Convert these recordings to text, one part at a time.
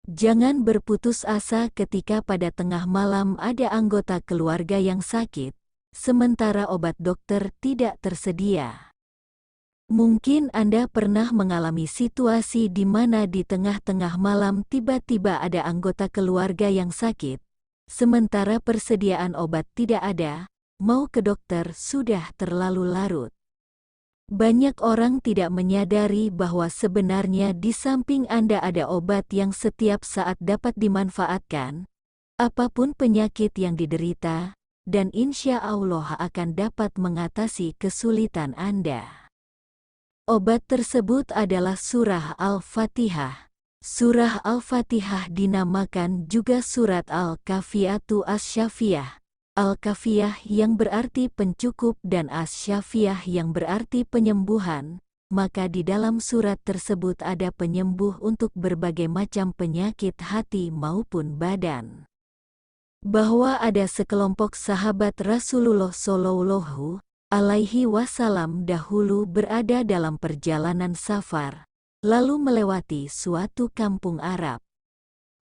Jangan berputus asa ketika pada tengah malam ada anggota keluarga yang sakit, sementara obat dokter tidak tersedia. Mungkin Anda pernah mengalami situasi di mana di tengah-tengah malam tiba-tiba ada anggota keluarga yang sakit, sementara persediaan obat tidak ada, mau ke dokter sudah terlalu larut. Banyak orang tidak menyadari bahwa sebenarnya di samping Anda ada obat yang setiap saat dapat dimanfaatkan, apapun penyakit yang diderita, dan insya Allah akan dapat mengatasi kesulitan Anda. Obat tersebut adalah Surah Al-Fatihah. Surah Al-Fatihah dinamakan juga Surat Al-Kafiyatu Asy-Syafiyah. Al-Kafiyah yang berarti pencukup dan Asy-Syafiyah yang berarti penyembuhan, maka di dalam surat tersebut ada penyembuh untuk berbagai macam penyakit hati maupun badan. Bahwa ada sekelompok sahabat Rasulullah Shallallahu Alaihi Wasallam dahulu berada dalam perjalanan safar, lalu melewati suatu kampung Arab.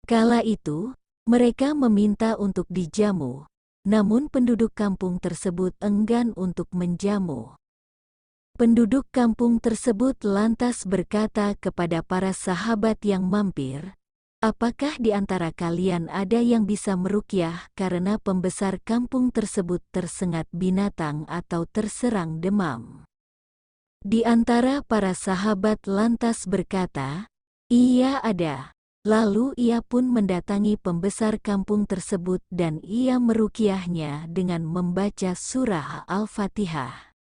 Kala itu, mereka meminta untuk dijamu. Namun penduduk kampung tersebut enggan untuk menjamu. Penduduk kampung tersebut lantas berkata kepada para sahabat yang mampir, "Apakah di antara kalian ada yang bisa meruqyah karena pembesar kampung tersebut tersengat binatang atau terserang demam?" Di antara para sahabat lantas berkata, "Iya ada." Lalu ia pun mendatangi pembesar kampung tersebut dan ia meruqyahnya dengan membaca surah Al-Fatihah.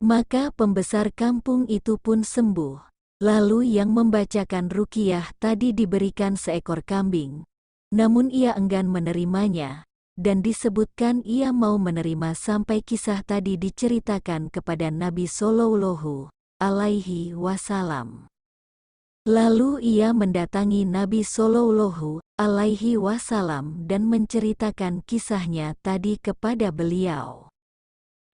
Maka pembesar kampung itu pun sembuh. Lalu yang membacakan ruqyah tadi diberikan seekor kambing. Namun ia enggan menerimanya, dan disebutkan ia mau menerima sampai kisah tadi diceritakan kepada Nabi Shallallahu Alaihi Wasallam. Lalu ia mendatangi Nabi Shallallahu Alaihi Wasallam dan menceritakan kisahnya tadi kepada beliau.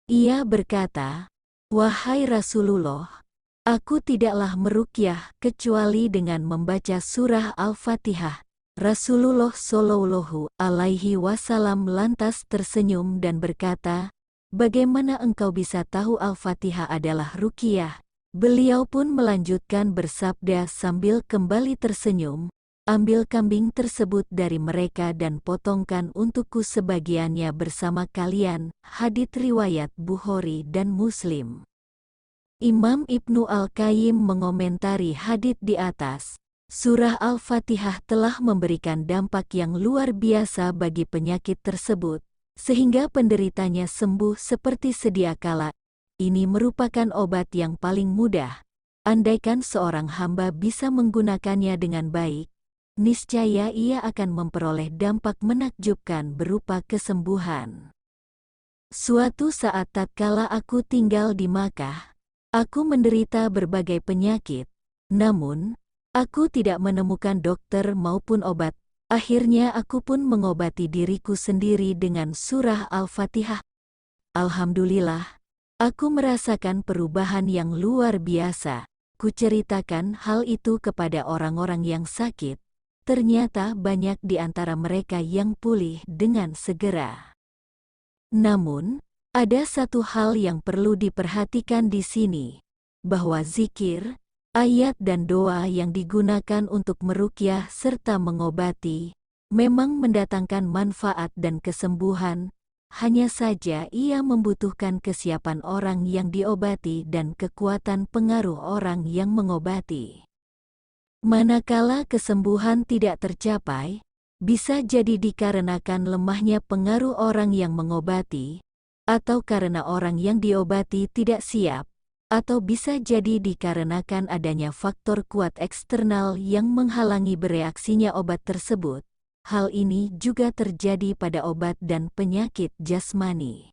Ia berkata, "Wahai Rasulullah, aku tidaklah meruqyah kecuali dengan membaca surah Al-Fatihah." Rasulullah Shallallahu Alaihi Wasallam lantas tersenyum dan berkata, "Bagaimana engkau bisa tahu Al-Fatihah adalah ruqyah?" Beliau pun melanjutkan bersabda sambil kembali tersenyum, "Ambil kambing tersebut dari mereka dan potongkan untukku sebagiannya bersama kalian." Hadits riwayat Bukhari dan Muslim. Imam Ibnu Al-Qayyim mengomentari hadits di atas, surah Al-Fatihah telah memberikan dampak yang luar biasa bagi penyakit tersebut, sehingga penderitanya sembuh seperti sedia kala. Ini merupakan obat yang paling mudah. Andaikan seorang hamba bisa menggunakannya dengan baik, niscaya ia akan memperoleh dampak menakjubkan berupa kesembuhan. Suatu saat tatkala aku tinggal di Makkah, aku menderita berbagai penyakit. Namun, aku tidak menemukan dokter maupun obat. Akhirnya aku pun mengobati diriku sendiri dengan surah Al-Fatihah. Alhamdulillah. Aku merasakan perubahan yang luar biasa. Kuceritakan hal itu kepada orang-orang yang sakit. Ternyata banyak di antara mereka yang pulih dengan segera. Namun, ada satu hal yang perlu diperhatikan di sini, bahwa zikir, ayat dan doa yang digunakan untuk meruqyah serta mengobati, memang mendatangkan manfaat dan kesembuhan. Hanya saja ia membutuhkan kesiapan orang yang diobati dan kekuatan pengaruh orang yang mengobati. Manakala kesembuhan tidak tercapai, bisa jadi dikarenakan lemahnya pengaruh orang yang mengobati, atau karena orang yang diobati tidak siap, atau bisa jadi dikarenakan adanya faktor kuat eksternal yang menghalangi bereaksinya obat tersebut. Hal ini juga terjadi pada obat dan penyakit jasmani.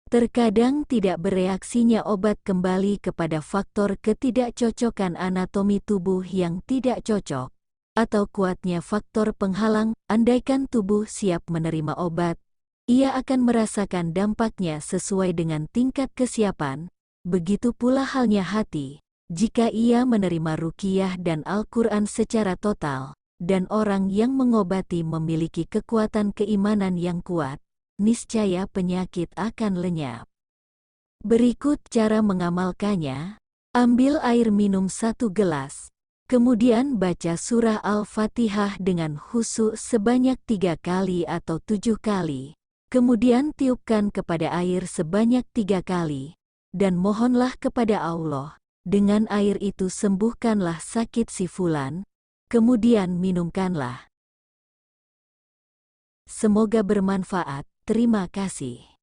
Terkadang tidak bereaksinya obat kembali kepada faktor ketidakcocokan anatomi tubuh yang tidak cocok, atau kuatnya faktor penghalang. Andaikan tubuh siap menerima obat, ia akan merasakan dampaknya sesuai dengan tingkat kesiapan. Begitu pula halnya hati, jika ia menerima ruqyah dan Al-Quran secara total, dan orang yang mengobati memiliki kekuatan keimanan yang kuat, niscaya penyakit akan lenyap. Berikut cara mengamalkannya. Ambil air minum 1 gelas. Kemudian baca surah Al-Fatihah dengan khusyuk sebanyak 3 kali atau 7 kali. Kemudian tiupkan kepada air sebanyak 3 kali. Dan mohonlah kepada Allah, dengan air itu sembuhkanlah sakit si fulan, kemudian minumkanlah. Semoga bermanfaat. Terima kasih.